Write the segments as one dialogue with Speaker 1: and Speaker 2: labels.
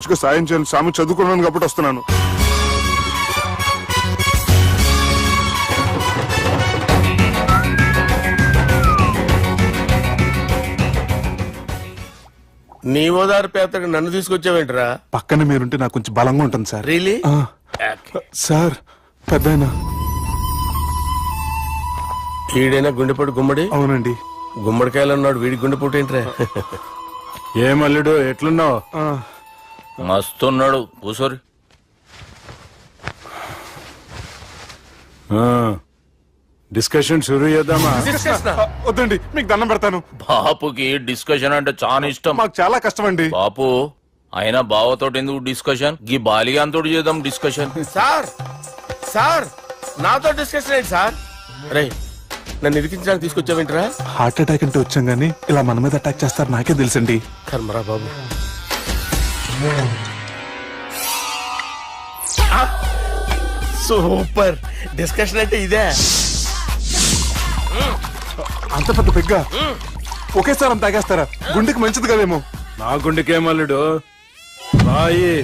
Speaker 1: సాయం చేయండి స్వామి, చదువుకున్నాను కాబట్టి వస్తున్నాను.
Speaker 2: నీ ఓదారు పేపర్కి నన్ను తీసుకొచ్చావేంట్రా?
Speaker 1: పక్కన మీరుంటే నాకు కొంచెం బలంగా ఉంటుంది సార్.
Speaker 2: రియలీ?
Speaker 1: సార్ పెద్దయినా
Speaker 2: ఈడైనా గుండెపోటు గుమ్మడి?
Speaker 1: అవునండి.
Speaker 2: గుమ్మడికాయలు అన్నాడు, వీడి గుండెపోటు ఏంట్రా?
Speaker 3: ఏమల్లుడు ఎట్లున్నావు?
Speaker 4: మస్తున్నాడు కూసోరి.
Speaker 3: డిస్కషన్ షురూ చేద్దామా?
Speaker 1: వద్దండి, మీకు దండం పెడతాను.
Speaker 4: బాపుకి డిస్కషన్ అంటే చాలా ఇష్టం.
Speaker 1: మాకు చాలా కష్టం అండి.
Speaker 4: బాపు అయినా బావతోటి ఎందుకు డిస్కషన్? గీ బాలిగాంతోటి చేద్దాం డిస్కషన్.
Speaker 2: సార్ సార్ నాతో డిస్కషన్ ఏంటి సార్? రే నన్ను ఇరికించడానికి తీసుకొచ్చావేంట్రా?
Speaker 1: హార్ట్ అటాక్ అంటే వచ్చాం గానీ ఇలా మన మీద అటాక్ చేస్తారు నాకే తెలుసండి.
Speaker 2: కర్మరా బాబు. సూపర్ డిస్కషన్ అంటే ఇదే.
Speaker 1: అంత పెద్ద పెగ్గా ఒకేసారి అంత తాగేస్తారా? గుండెకి మంచిది కదేమో.
Speaker 3: నా గుండెకేమల్లుడు రాయి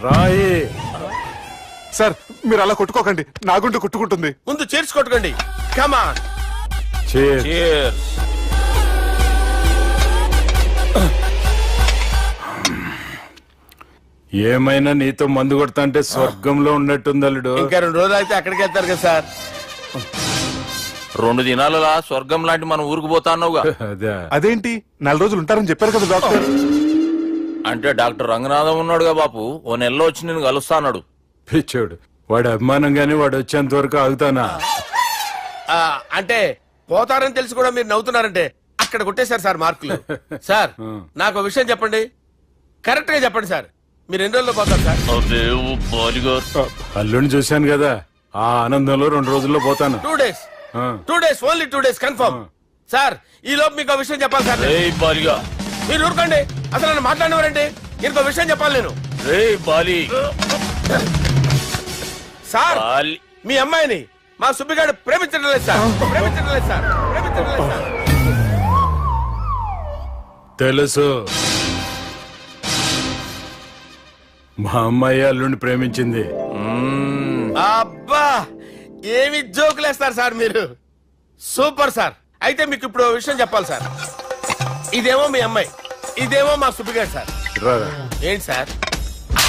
Speaker 3: రాయి.
Speaker 1: సార్ మీరు అలా కొట్టుకోకండి, నా గుండె కొట్టుకుంటుంది.
Speaker 2: ముందు చేర్చి కొట్టుకోండి. కమాన్.
Speaker 4: Cheers.
Speaker 3: ఏమైనా నీతో మందు కొడతా అంటే స్వర్గంలో ఉన్నట్టుంది అల్లుడు.
Speaker 2: ఇంకా 2 రోజులు అయితే అక్కడికి వెళ్తారు కదా సార్.
Speaker 4: 2 దినాలలా స్వర్గం లాంటి మనం ఊరుకు పోతా అన్నావుగా.
Speaker 3: అదే
Speaker 1: అదేంటి 4 రోజులు ఉంటారని చెప్పారు కదా డాక్టర్.
Speaker 4: అంటే డాక్టర్ రంగనాథం ఉన్నాడుగా బాపు, ఓ నెలలో వచ్చి నేను కలుస్తా అన్నాడు.
Speaker 3: పిచ్చోడు వాడు అభిమానంగానే వాడు వచ్చేంత వరకు ఆగుతానా?
Speaker 2: అంటే పోతారని తెలిసి కూడా మీరు నవ్వుతున్నారంటే అక్కడ కొట్టేశారు సార్ మార్కులు. సార్ నాకు ఒక విషయం చెప్పండి, కరెక్ట్ గా చెప్పండి సార్. మీరు ఎన్ని రోజుల్లో పోతారు సార్?
Speaker 3: అల్లుడిని చూశాను కదా, ఆ ఆనందంలో 2 రోజుల్లో పోతాను.
Speaker 2: 2 days. 2 days, only 2 days confirm. Sir ఈ లోపు మీకు ఒక విషయం చెప్పాలి సార్. మీరు ఊరుకోండి, అసలు నన్ను మాట్లాడినవారండి. ఇంకో విషయం చెప్పాలి నేను. సార్ మీ అమ్మాయిని మా సుబ్బిగాడు ప్రేమించడం లేదు సార్. ప్రేమించడం లేదు సార్. ప్రేమించడం లేదు సార్.
Speaker 3: తెలుసు, మా అమ్మాయి అల్లుడిని ప్రేమించింది.
Speaker 2: అబ్బా ఏమి జోకులేస్తారు సార్ మీరు. Super sir. అయితే మీకు ఇప్పుడు ఓ విషయం చెప్పాలి సార్. ఇదేమో మీ అమ్మాయి, ఇదేమో మా సుబ్బిగాడు సార్.
Speaker 3: రారా.
Speaker 2: ఏంటి సార్?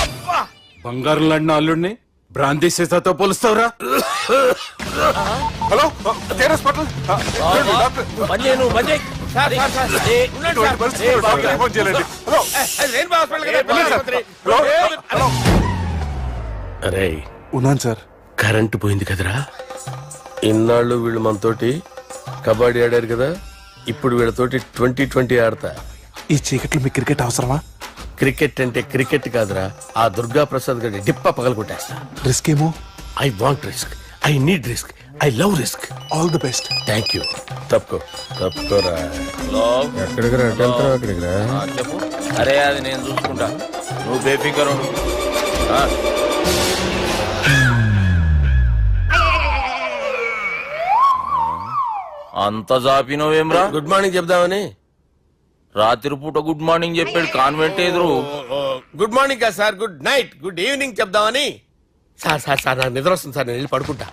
Speaker 2: అబ్బా
Speaker 3: బంగారం లాంటి అల్లుడిని భ్రాంతి సీతతో పోలుస్తావురా?
Speaker 1: Hello hospital.
Speaker 2: Sir sir sir ఉండండి సార్. అరే
Speaker 1: ఉన్నాను సార్.
Speaker 2: కరెంటు పోయింది కదరా. ఇన్నాళ్ళు వీళ్ళు మనతోటి కబడ్డీ ఆడారు కదా, ఇప్పుడు వీళ్ళతోటి 2020 ఆడతా.
Speaker 1: ఈ చీకట్లో మీకు క్రికెట్ అవసరమా?
Speaker 2: క్రికెట్ అంటే క్రికెట్ కాదురా, ఆ దుర్గా ప్రసాద్ గారి డిప్ప పగల కొట్టేస్తా.
Speaker 1: రిస్క్ ఏమో.
Speaker 2: I want risk, I need risk, I love risk.
Speaker 1: All the best.
Speaker 2: Thank you. తప్పుకోరా. ఎక్కడికి రా? అక్కడికి రా.
Speaker 4: చెప్పు. అరే అది నేను చూసుకుంటా, నువ్వు బేఫికర్ ఉండు. అంత జాపినవేమ్రా?
Speaker 2: గుడ్ మార్నింగ్ చెప్దామని.
Speaker 4: రాత్రి పూట గుడ్ మార్నింగ్ చెప్పాడు కాన్వెంట్ ఎదురు.
Speaker 2: గుడ్ మార్నింగ్ కదా sir, good night, good evening చెప్దామని. సార్ సార్ సార్ నాకు నిద్ర వస్తుంది సార్, నేను వెళ్ళి పడుకుంటా.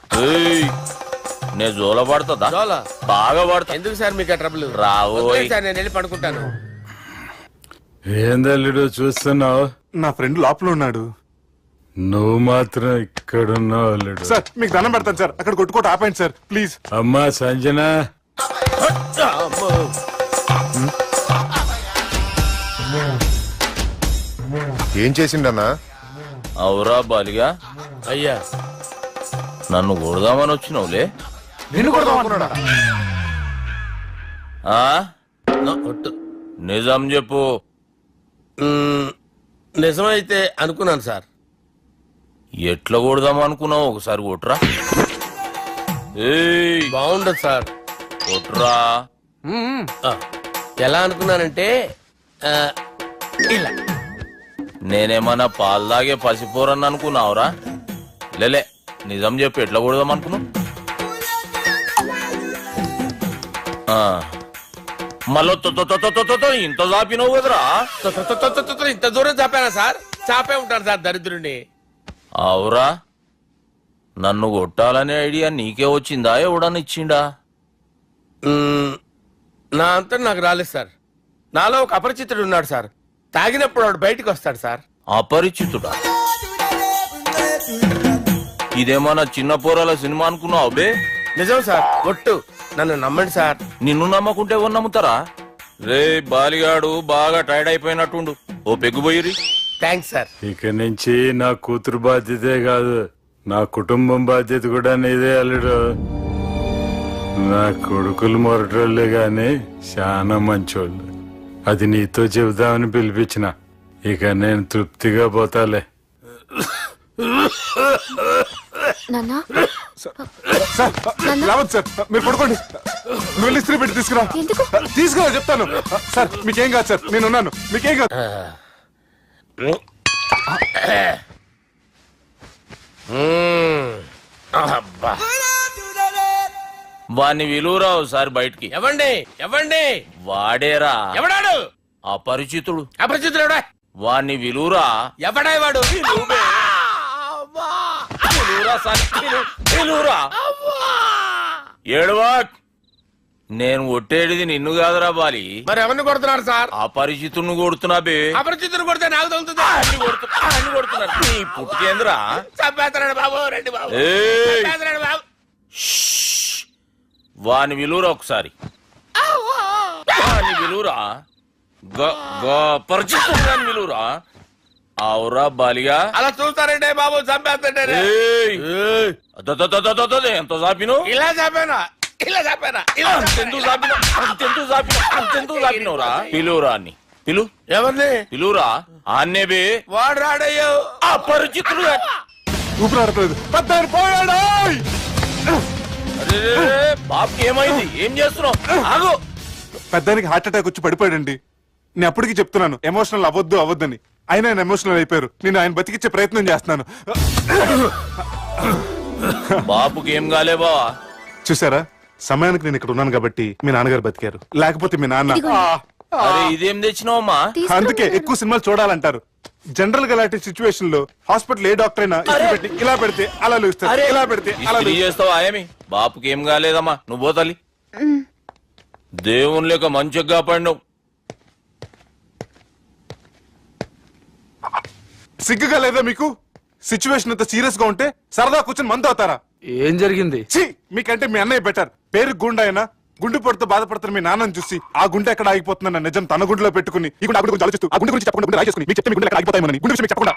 Speaker 4: నేను జోల పడుతుందా?
Speaker 2: జోలా
Speaker 4: బాగా పడతా.
Speaker 2: ఎందుకు సార్ మీకు ఆ ట్రబుల్?
Speaker 4: రావు
Speaker 2: సార్ నేను వెళ్ళి పడుకుంటాను.
Speaker 3: ఏందల్లుడు చూస్తున్నావు?
Speaker 1: నా ఫ్రెండ్ లోపల ఉన్నాడు.
Speaker 3: నువ్వు మాత్రం ఇక్కడున్నావు అల్లుడు.
Speaker 1: సార్ మీకు దండం పెడతాను సార్, అక్కడ కొట్టుకోట ఆపండి సార్ ప్లీజ్.
Speaker 3: అమ్మా సంజన,
Speaker 5: ఏం చేసిండన్నా?
Speaker 4: అవురా బాలిగా,
Speaker 2: అయ్యా
Speaker 4: నన్ను కొడదామని వచ్చినావులే.
Speaker 1: నిన్ను కొడదామన్నాడా?
Speaker 4: నిజం చెప్పు.
Speaker 2: నిజమైతే అనుకున్నాను సార్.
Speaker 4: ఎట్లా కొడదాం అనుకున్నావు? ఒకసారి కొట్రా.
Speaker 2: బాగుండదు సార్.
Speaker 4: కొట్రా.
Speaker 2: ఎలా అనుకున్నానంటే ఇలా.
Speaker 4: నేనేమన్నా పాలు తాగే పసిపోరని అనుకున్నావురా? లేలే, నిజం చెప్పు, ఎట్లా కొడదాం అనుకున్నావు? మళ్ళీ ఇంత చాపినావు కదరా.
Speaker 2: ఇంత దూరం చాపానా సార్? చాపే ఉంటాడు సార్ దరిద్రుడిని.
Speaker 4: అవురా, నన్ను కొట్టాలనే ఐడియా నీకే వచ్చిందా ఎవడన్నా ఇచ్చిండా?
Speaker 2: నా అంతా నాకు రాలేదు సార్. నాలో ఒక అపరిచితుడు ఉన్నాడు సార్. తాగినప్పుడు వాడు బయటికి వస్తాడు సార్.
Speaker 4: అపరిచితుడా? ఇదేమన్నా చిన్న పోరాల సినిమా అనుకున్నావు బే?
Speaker 2: నిజం సార్, ఒట్టు, నన్ను నమ్మండి సార్.
Speaker 4: నిన్ను నమ్మకుంటే ఎవరు నమ్ముతారా? రే బాలిగాడు బాగా టైర్డ్ అయిపోయినట్టుండు, ఓ పెగ్గుబోయిరి.
Speaker 2: Thanks sir.
Speaker 3: ఇక నుంచి నా కూతురు బాధ్యతే కాదు, నా కుటుంబం బాధ్యత కూడా నీదే అల్లుడు. నా కొడుకులు మొరటోళ్లే గాని చాలా మంచోళ్ళు. అది నీతో చెబుదామని పిలిపించిన. ఇక నేను తృప్తిగా పోతాలే.
Speaker 1: సార్ రావద్దు సార్, మీరు పడుకోండి. నువ్వు వెళ్ళి ఇస్త్రీ పెట్టి తీసుకురా. తీసుకురా చెప్తాను. సార్ మీకేం కాదు సార్, నేను ఉన్నాను, మీకేం కాదు.
Speaker 2: అబ్బా,
Speaker 4: వాణ్ణి విలువరా ఒకసారి బయటికి.
Speaker 2: ఎవండి ఎవండి?
Speaker 4: వాడేరా
Speaker 2: ఎవడాడు?
Speaker 4: అపరిచితుడు.
Speaker 2: అపరిచితుడు ఎవడా?
Speaker 4: వాణ్ణి విలువరా.
Speaker 2: ఎవడా వాడు?
Speaker 4: ఏడవా, నేను కొట్టేడిది నిన్ను కాదురా బాలి.
Speaker 2: మరి ఎవరిని కొడుతున్నారు సార్?
Speaker 4: అపరిచితుడిని కొడుతున్నా బే.
Speaker 2: అపరిచితుడు కొడితే నాకు తగులుతుందా?
Speaker 4: అన్ని కొడుతున్నారు. నీ పుట్టుకేంద్రా?
Speaker 2: చంపేస్తున్నాడు బాబు, రండి బాబు.
Speaker 4: ఏయ్!
Speaker 2: చంపేస్తున్నాడు బాబు.
Speaker 4: వాని విలువరా ఒకసారి. వాని విలువరా. పరిచితుడు విలువరా. అవురా బాలిగా.
Speaker 2: అలా చూస్తారంటే బాబు, చంపేస్తాడు.
Speaker 4: ఎంత చాపిను?
Speaker 2: ఇలా చంపానా? ఇలా చంపానా?
Speaker 4: అంతెందుకు చాపినవురా? పిలువురా అన్ని. పిలు.
Speaker 2: ఎవరిని
Speaker 4: పిలువురా. ఆన్నే బే.
Speaker 2: వాడు రాడయ్యో.
Speaker 4: అపరిచితుడు.
Speaker 1: ఊపిరాడట్లేదు. పెద్దాయన పోయాడు.
Speaker 4: బాబుకి ఏమైంది? ఏం చేస్తున్నావు? ఆగు.
Speaker 1: పెద్దానికి హార్ట్ అటాక్ వచ్చి పడిపోయాడండి. నేను అప్పటికి చెప్తున్నాను ఎమోషనల్ అవ్వద్దని. ఆయన ఎమోషనల్ అయిపోయారు. నేను ఆయన బతికిచ్చే ప్రయత్నం చేస్తున్నాను.
Speaker 4: బాబుకి ఏం కాలే బావా?
Speaker 1: చూసారా, సమయానికి నేను ఇక్కడ ఉన్నాను కాబట్టి మీ నాన్నగారు బతికారు. లేకపోతే మీ నాన్న.
Speaker 4: అరే ఇదేం తెచ్చినావమ్మా?
Speaker 1: అందుకే ఎక్కువ సినిమాలు చూడాలంటారు. జనరల్ గా అలాంటి సిచ్యువేషన్ లో హాస్పిటల్ ఏ డాక్టర్ అయినా ఇస్త్రీ పెట్టి ఇలా పెడితే అలా లూస్తారు, ఇలా పెడితే అలా
Speaker 4: చేస్తావా? ఏమి బాపుకి ఏం కాలేదమ్మా, నువ్వు పోతల్లి. దేవుని లేక మంచిగా పడినావు.
Speaker 1: సిగ్గుగా లేదా మీకు? సిచ్యువేషన్ అంత సీరియస్ గా ఉంటే సరదా కూర్చొని మందు అవుతారా?
Speaker 6: ఏం జరిగింది?
Speaker 1: ఛీ, మీకంటే మీ అన్నయ్య బెటర్. పేరు గుండె అయినా గుండె పొడితో బాధపడుతున్న మీ నాన్నని చూసి ఆ గుండె ఎక్కడ ఆగిపోతుందన్న నిజం తన గుండెలో పెట్టుకుని ఈ గుండె గురించి ఆలోచిస్తూ ఆ గుండె గురించి చెప్పకుండా రాయి చేసుకుని మీకు చెప్తే మీ గుండె ఎక్కడ ఆగిపోతాయని గుండె విషయం చెప్పకుండా